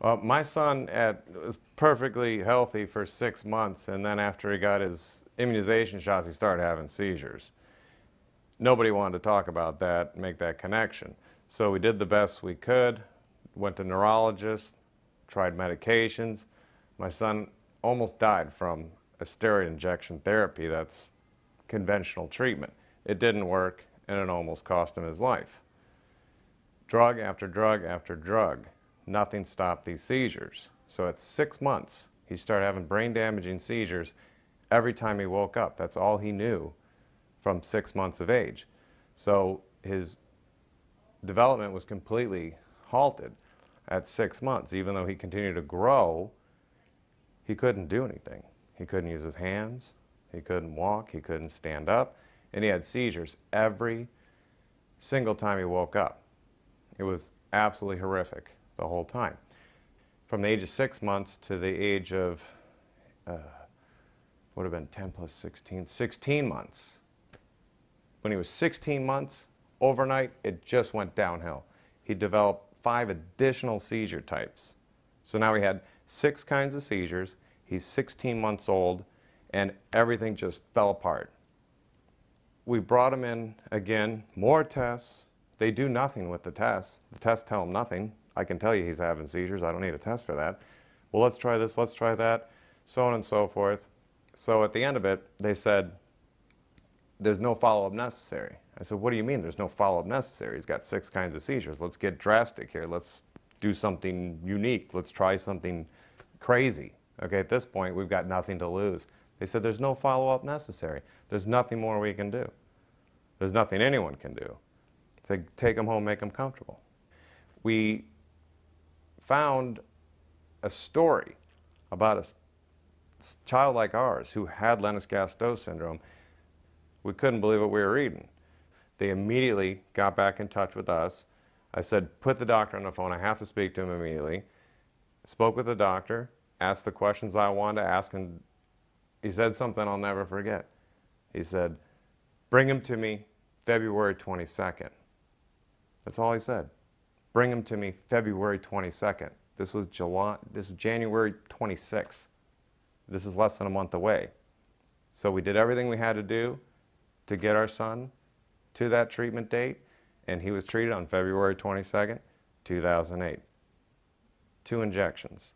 My son was perfectly healthy for 6 months, and then after he got his immunization shots, he started having seizures. Nobody wanted to talk about that, make that connection. So we did the best we could, went to neurologists, tried medications. My son almost died from a steroid injection therapy that's conventional treatment. It didn't work, and it almost cost him his life. Drug after drug after drug. Nothing stopped these seizures. So at 6 months, he started having brain-damaging seizures every time he woke up. That's all he knew from 6 months of age. So his development was completely halted at 6 months. Even though he continued to grow, he couldn't do anything. He couldn't use his hands, he couldn't walk, he couldn't stand up, and he had seizures every single time he woke up. It was absolutely horrific the whole time. From the age of 6 months to the age of, would have been 10 plus 16, 16 months. When he was 16 months, overnight, it just went downhill. He developed 5 additional seizure types. So now he had 6 kinds of seizures. He's 16 months old, and everything just fell apart. We brought him in again, more tests. They do nothing with the tests. The tests tell him nothing. I can tell you he's having seizures. I don't need a test for that. Well, let's try this, let's try that, so on and so forth. So at the end of it, they said, there's no follow-up necessary. I said, what do you mean there's no follow-up necessary? He's got 6 kinds of seizures. Let's get drastic here. Let's do something unique. Let's try something crazy. Okay, at this point, we've got nothing to lose. They said, there's no follow-up necessary. There's nothing more we can do. There's nothing anyone can do. They take him home, make him comfortable. We found a story about a child like ours who had Lennox-Gastaut syndrome. We couldn't believe what we were reading. They immediately got back in touch with us. I said, put the doctor on the phone. I have to speak to him immediately. Spoke with the doctor, asked the questions I wanted to ask, and he said something I'll never forget. He said, bring him to me February 22nd. That's all he said. Bring him to me February 22nd. This was January 26th. This is less than a month away. So we did everything we had to do to get our son to that treatment date, and he was treated on February 22nd, 2008. 2 injections.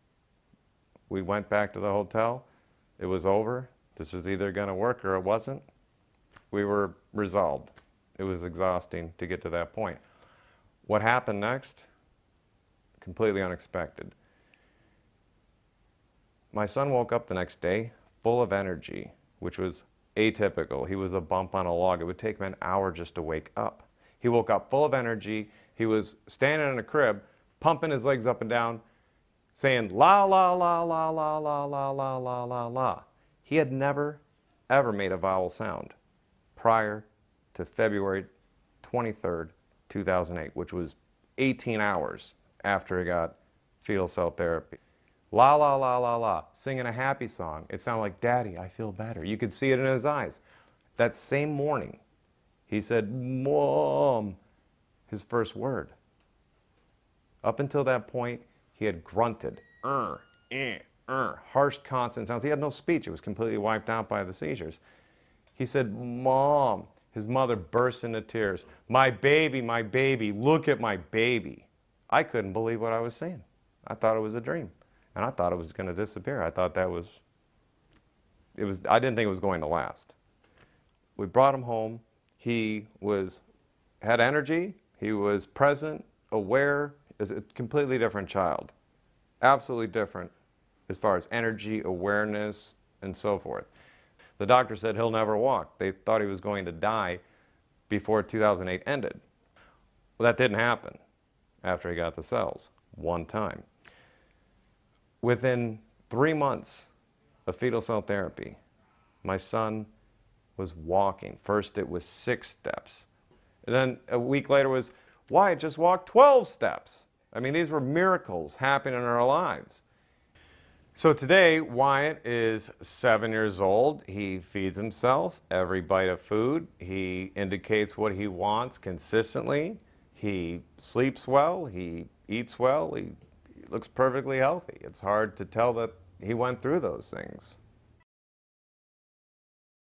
We went back to the hotel. It was over. This was either going to work or it wasn't. We were resolved. It was exhausting to get to that point. What happened next? Completely unexpected. My son woke up the next day full of energy, which was atypical. He was a bump on a log. It would take him an hour just to wake up. He woke up full of energy. He was standing in a crib, pumping his legs up and down, saying la la la la la la la la la la la. He had never ever made a vowel sound prior to February 23rd, 2008, which was 18 hours after he got fetal cell therapy. La la la la la, singing a happy song. It sounded like, Daddy, I feel better. You could see it in his eyes. That same morning, he said, Mom, his first word. Up until that point, he had grunted, harsh consonant sounds. He had no speech. It was completely wiped out by the seizures. He said, Mom. His mother burst into tears. My baby, look at my baby. I couldn't believe what I was seeing. I thought it was a dream. And I thought it was going to disappear. I thought I didn't think it was going to last. We brought him home. He had energy. He was present, aware. He was a completely different child. Absolutely different as far as energy, awareness, and so forth. The doctor said he'll never walk. They thought he was going to die before 2008 ended. Well, that didn't happen after he got the cells, one time. Within 3 months of fetal cell therapy, my son was walking. First it was 6 steps. And then a week later was, Wyatt just walked 12 steps. I mean, these were miracles happening in our lives. So today, Wyatt is 7 years old. He feeds himself every bite of food. He indicates what he wants consistently. He sleeps well. He eats well. He looks perfectly healthy. It's hard to tell that he went through those things.